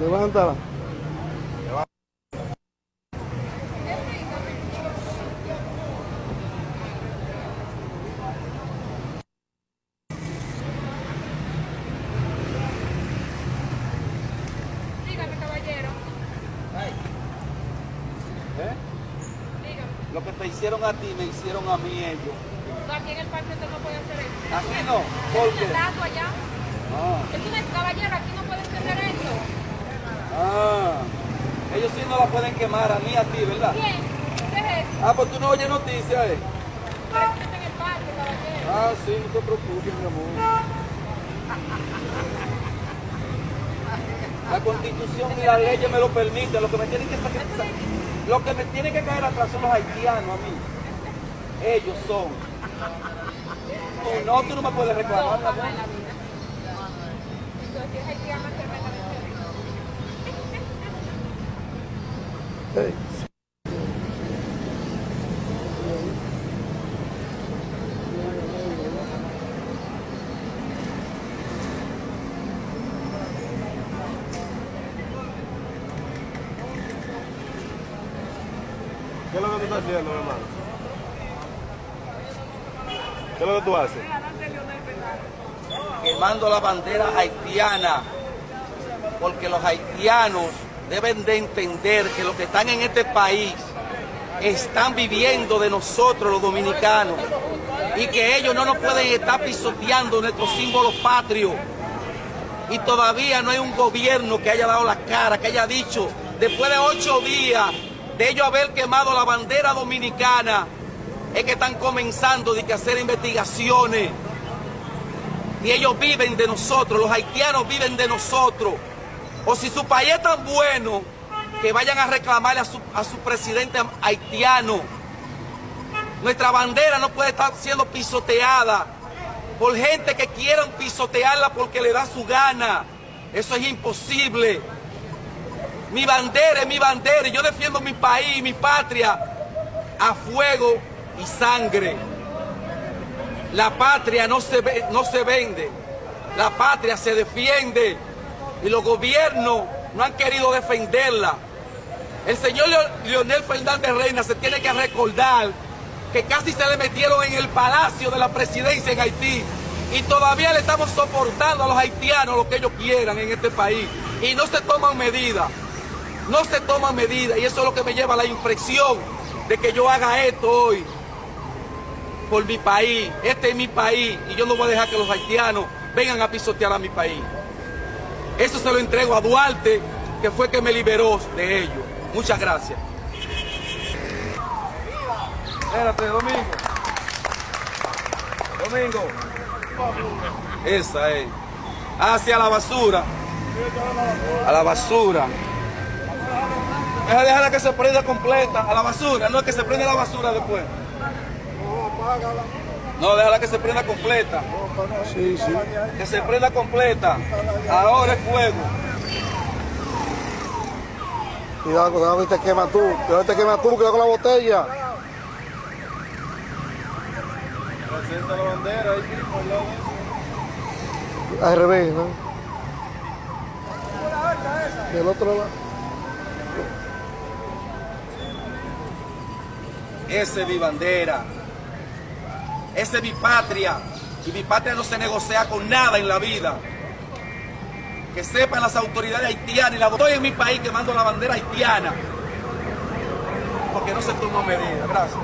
Levántala. Dígame, caballero. Dígame. Lo que te hicieron a ti, me hicieron a mí ellos. Aquí en el parque usted no puede hacer eso. Aquí no, ¿por Es qué? un dato allá. Ah, Es un caballero, aquí no puede hacer eso. ellos sí no la pueden quemar a mí, a ti, ¿verdad? ¿Quién? ¿Qué es eso? Ah, pues tú no oyes noticias, Pero usted está en el parque, caballero. Ah, sí, no te preocupes, mi amor. La Constitución y las leyes me lo permiten. Lo que me tienen que caer atrás son los haitianos a mí. Ellos son. Tú no me puedes reclamar, mi amor. Entonces, si es haitiano, tremendamente. Hey. ¿Qué es lo que tú estás haciendo, hermano? ¿Qué es lo que tú haces? Quemando la bandera haitiana, porque los haitianos deben de entender que los que están en este país están viviendo de nosotros los dominicanos y que ellos no nos pueden estar pisoteando nuestros símbolos patrios. Y todavía no hay un gobierno que haya dado la cara, que haya dicho, después de 8 días de ellos haber quemado la bandera dominicana, es que están comenzando a hacer investigaciones. Y ellos viven de nosotros, los haitianos viven de nosotros. O si su país es tan bueno, que vayan a reclamarle a su presidente haitiano. Nuestra bandera no puede estar siendo pisoteada por gente que quieran pisotearla porque le da su gana. Eso es imposible. Mi bandera es mi bandera y yo defiendo mi país, mi patria, a fuego y sangre. La patria no se vende, la patria se defiende y los gobiernos no han querido defenderla. El señor Leonel Fernández Reina se tiene que recordar que casi se le metieron en el palacio de la presidencia en Haití y todavía le estamos soportando a los haitianos lo que ellos quieran en este país y no se toman medidas, no se toman medidas y eso es lo que me lleva a la impresión de que yo haga esto hoy por mi país. Este es mi país y yo no voy a dejar que los haitianos vengan a pisotear a mi país. Eso se lo entrego a Duarte, que fue que me liberó de ellos. Muchas gracias. Espérate, Domingo. Domingo. Esa es. Hacia la basura. A la basura. Déjala que se prenda completa. A la basura. No es que se prenda la basura después. No, déjala que se prenda completa. Sí, sí. Que se prenda completa. Ahora es fuego. Cuidado que te quema tú. Cuidado que te quema tú, cuidado con la botella. Presenta la bandera ahí mismo, al lado de eso. Al revés, ¿no? Del otro lado. Esa es mi bandera. Esa es mi patria. Y mi patria no se negocia con nada en la vida. Que sepan las autoridades haitianas. Y la estoy en mi país quemando la bandera haitiana. Porque no se toma medida. Gracias.